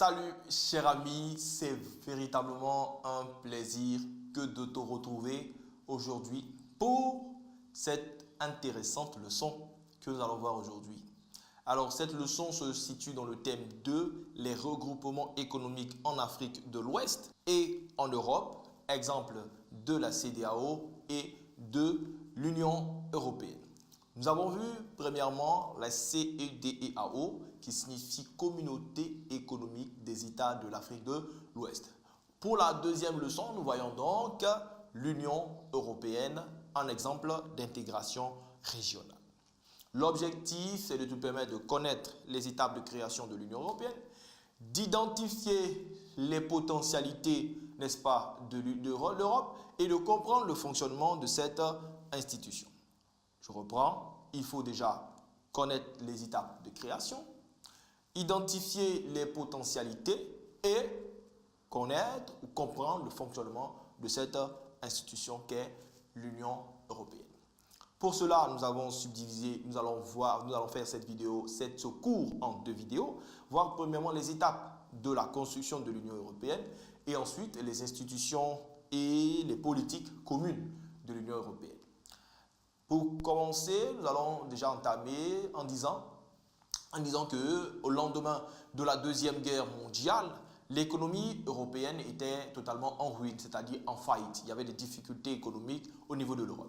Salut cher ami, c'est véritablement un plaisir que de te retrouver aujourd'hui pour cette intéressante leçon que nous allons voir aujourd'hui. Alors cette leçon se situe dans le thème de les regroupements économiques en Afrique de l'Ouest et en Europe, exemple de la CEDEAO et de l'Union européenne. Nous avons vu premièrement la CEDEAO qui signifie Communauté économique des États de l'Afrique de l'Ouest. Pour la deuxième leçon, nous voyons donc l'Union européenne en exemple d'intégration régionale. L'objectif, c'est de te permettre de connaître les étapes de création de l'Union européenne, d'identifier les potentialités, n'est-ce pas, de l'Europe et de comprendre le fonctionnement de cette institution. Je reprends, il faut déjà connaître les étapes de création, identifier les potentialités et connaître ou comprendre le fonctionnement de cette institution qu'est l'Union européenne. Pour cela, nous avons subdivisé, nous allons faire ce cours en deux vidéos, voir premièrement les étapes de la construction de l'Union européenne et ensuite les institutions et les politiques communes de l'Union européenne. Pour commencer, nous allons déjà entamer en disant qu'au lendemain de la Deuxième Guerre mondiale, l'économie européenne était totalement en ruine, c'est-à-dire en faillite. Il y avait des difficultés économiques au niveau de l'Europe.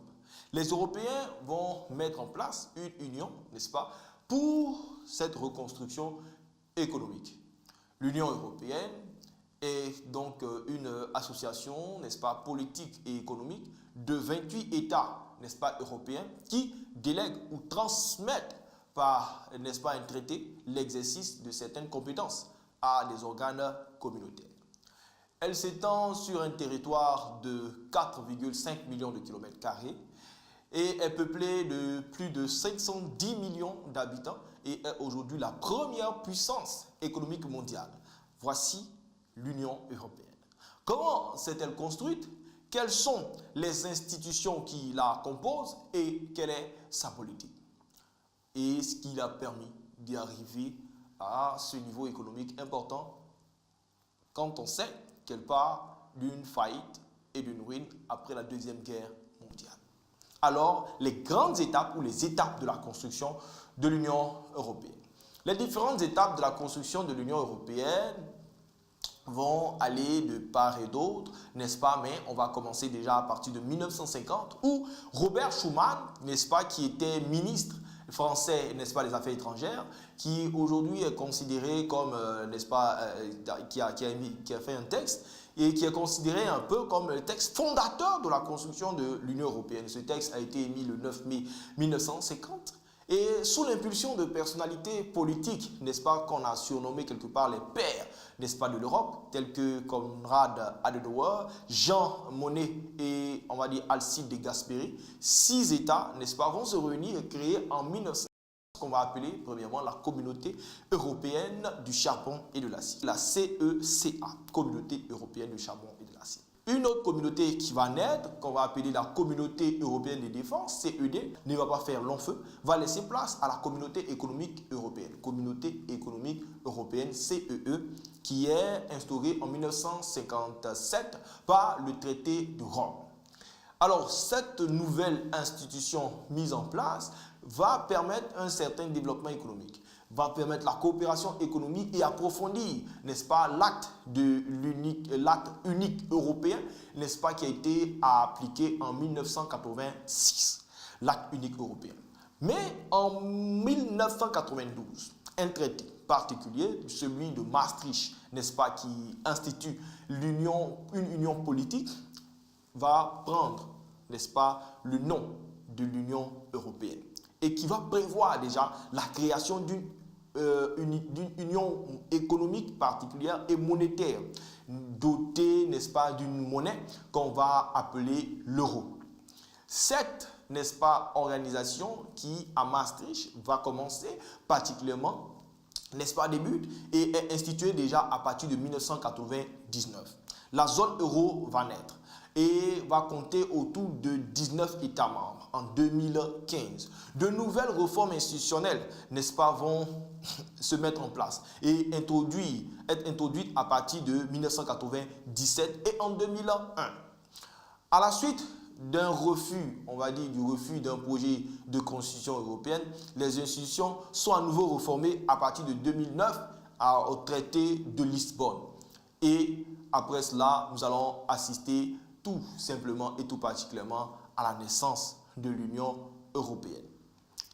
Les Européens vont mettre en place une union, n'est-ce pas, pour cette reconstruction économique. L'Union européenne est donc une association, n'est-ce pas, politique et économique de 28 États, n'est-ce pas, européens qui délèguent ou transmettent par, n'est-ce pas, un traité l'exercice de certaines compétences à des organes communautaires. Elle s'étend sur un territoire de 4,5 millions de kilomètres carrés et est peuplée de plus de 510 millions d'habitants et est aujourd'hui la première puissance économique mondiale. Voici l'Union européenne. Comment s'est-elle construite? Quelles sont les institutions qui la composent et quelle est sa politique? Et ce qui l'a permis d'y arriver à ce niveau économique important quand on sait qu'elle part d'une faillite et d'une ruine après la Deuxième Guerre mondiale. Alors, les grandes étapes ou les étapes de la construction de l'Union européenne. Les différentes étapes de la construction de l'Union européenne vont aller de part et d'autre, n'est-ce pas? Mais on va commencer déjà à partir de 1950 où Robert Schuman, n'est-ce pas, qui était ministre français, n'est-ce pas, des Affaires étrangères, qui aujourd'hui est considéré comme, n'est-ce pas, qui a fait un texte et qui est considéré un peu comme le texte fondateur de la construction de l'Union européenne. Ce texte a été émis le 9 mai 1950 et sous l'impulsion de personnalités politiques, n'est-ce pas, qu'on a surnommé quelque part les pères, n'est-ce pas, de l'Europe, tels que Konrad Adenauer, Jean Monnet et, on va dire, Alcide de Gasperi. 6 États, n'est-ce pas, vont se réunir et créer en 1950 ce qu'on va appeler premièrement la Communauté européenne du charbon et de l'acier, la CECA, Communauté européenne du charbon et de l'acier. Une autre communauté qui va naître, qu'on va appeler la Communauté européenne de défense, CED, ne va pas faire long feu, va laisser place à la Communauté économique européenne, Communauté économique européenne, CEE, qui est instaurée en 1957 par le traité de Rome. Alors, cette nouvelle institution mise en place va permettre un certain développement économique, va permettre la coopération économique et approfondir, n'est-ce pas, l'acte unique européen, n'est-ce pas, qui a été appliqué en 1986, l'acte unique européen. Mais en 1992, un traité particulier, celui de Maastricht, n'est-ce pas, qui institue une union politique, va prendre, n'est-ce pas, le nom de l'Union européenne et qui va prévoir déjà la création d'une union économique particulière et monétaire dotée, n'est-ce pas, d'une monnaie qu'on va appeler l'euro. Cette, n'est-ce pas, organisation qui, à Maastricht, va commencer particulièrement, n'est-ce pas, débute et est instituée déjà à partir de 1999. La zone euro va naître. et va compter autour de 19 États membres en 2015. De nouvelles réformes institutionnelles, n'est-ce pas, vont se mettre en place et être introduites à partir de 1997 et en 2001. À la suite d'un refus, on va dire du refus d'un projet de constitution européenne, les institutions sont à nouveau réformées à partir de 2009 au traité de Lisbonne. Et après cela, nous allons assister tout simplement et tout particulièrement à la naissance de l'Union européenne.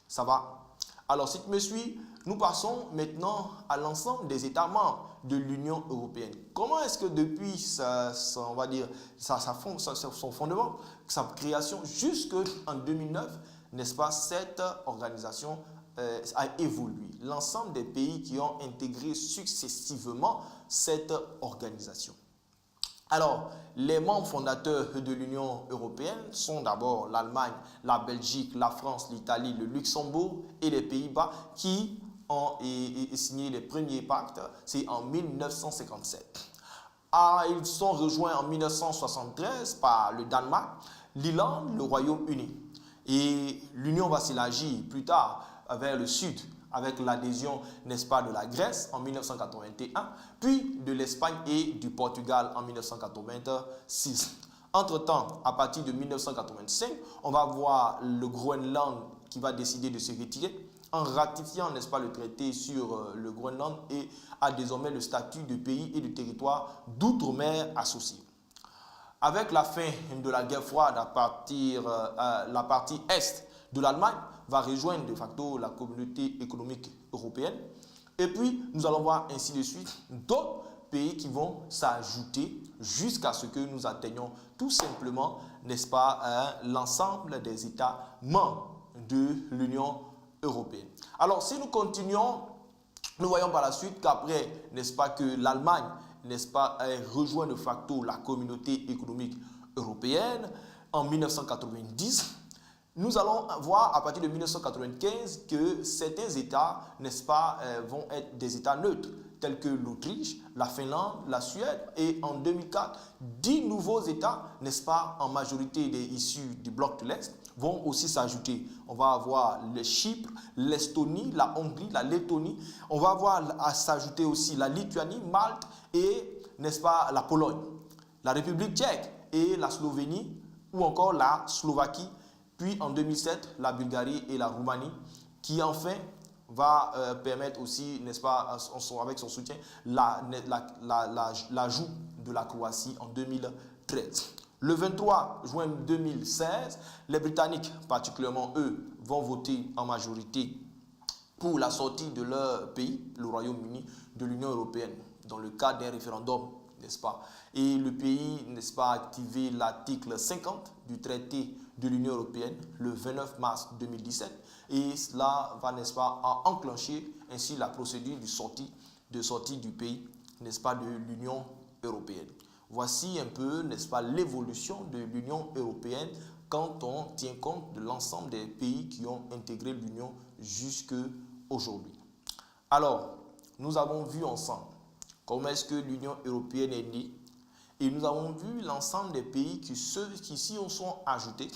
Ça va? Alors, si tu me suis, nous passons maintenant à l'ensemble des États membres de l'Union européenne. Comment est-ce que depuis son fondement, sa création jusqu'en 2009, n'est-ce pas, cette organisation a évolué. L'ensemble des pays qui ont intégré successivement cette organisation. Alors, les membres fondateurs de l'Union européenne sont d'abord l'Allemagne, la Belgique, la France, l'Italie, le Luxembourg et les Pays-Bas qui ont signé les premiers pactes, c'est en 1957. Ils sont rejoints en 1973 par le Danemark, l'Irlande, le Royaume-Uni. Et l'Union va s'élargir plus tard vers le sud, avec l'adhésion, n'est-ce pas, de la Grèce en 1981, puis de l'Espagne et du Portugal en 1986. Entre-temps, à partir de 1985, on va voir le Groenland qui va décider de se retirer en ratifiant, n'est-ce pas, le traité sur le Groenland et a désormais le statut de pays et de territoire d'outre-mer associé. Avec la fin de la guerre froide, la partie est de l'Allemagne va rejoindre de facto la communauté économique européenne. Et puis, nous allons voir ainsi de suite d'autres pays qui vont s'ajouter jusqu'à ce que nous atteignions tout simplement, n'est-ce pas, l'ensemble des États membres de l'Union européenne. Alors, si nous continuons, nous voyons par la suite qu'après, n'est-ce pas, que l'Allemagne, n'est-ce pas, rejoint de facto la communauté économique européenne en 1990. Nous allons voir à partir de 1995 que certains États, n'est-ce pas, vont être des États neutres, tels que l'Autriche, la Finlande, la Suède. Et en 2004, 10 nouveaux États, n'est-ce pas, en majorité issus du bloc de l'Est, vont aussi s'ajouter. On va avoir le Chypre, l'Estonie, la Hongrie, la Lettonie. On va avoir à s'ajouter aussi la Lituanie, Malte et, n'est-ce pas, la Pologne, la République tchèque et la Slovénie ou encore la Slovaquie. Puis en 2007, la Bulgarie et la Roumanie, qui enfin va permettre aussi, n'est-ce pas, avec son soutien, l'ajout de la Croatie en 2013. Le 23 juin 2016, les Britanniques, particulièrement eux, vont voter en majorité pour la sortie de leur pays, le Royaume-Uni, de l'Union européenne, dans le cadre d'un référendum, n'est-ce pas? Et le pays, n'est-ce pas, a activé l'article 50 du traité de l'Union européenne le 29 mars 2017 et cela va, n'est-ce pas, enclencher ainsi la procédure de sortie du pays, n'est-ce pas, de l'Union européenne. Voici un peu, n'est-ce pas, l'évolution de l'Union européenne quand on tient compte de l'ensemble des pays qui ont intégré l'Union jusqu'à aujourd'hui. Alors, nous avons vu ensemble comment est-ce que l'Union européenne est née et nous avons vu l'ensemble des pays qui s'y sont ajoutés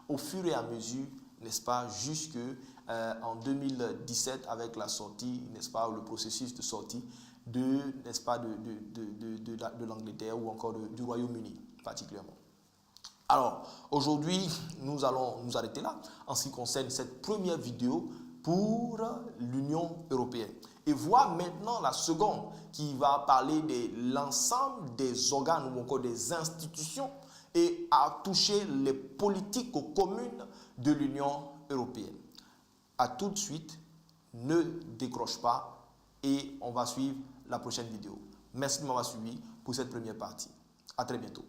au fur et à mesure, n'est-ce pas, jusqu'en 2017 avec la sortie, n'est-ce pas, le processus de sortie n'est-ce pas, de l'Angleterre ou encore du Royaume-Uni particulièrement. Alors, aujourd'hui, nous allons nous arrêter là en ce qui concerne cette première vidéo pour l'Union européenne. Et voir maintenant la seconde qui va parler de l'ensemble des organes ou encore des institutions et à toucher les politiques communes de l'Union européenne. À tout de suite, ne décroche pas et on va suivre la prochaine vidéo. Merci de m'avoir suivi pour cette première partie. À très bientôt.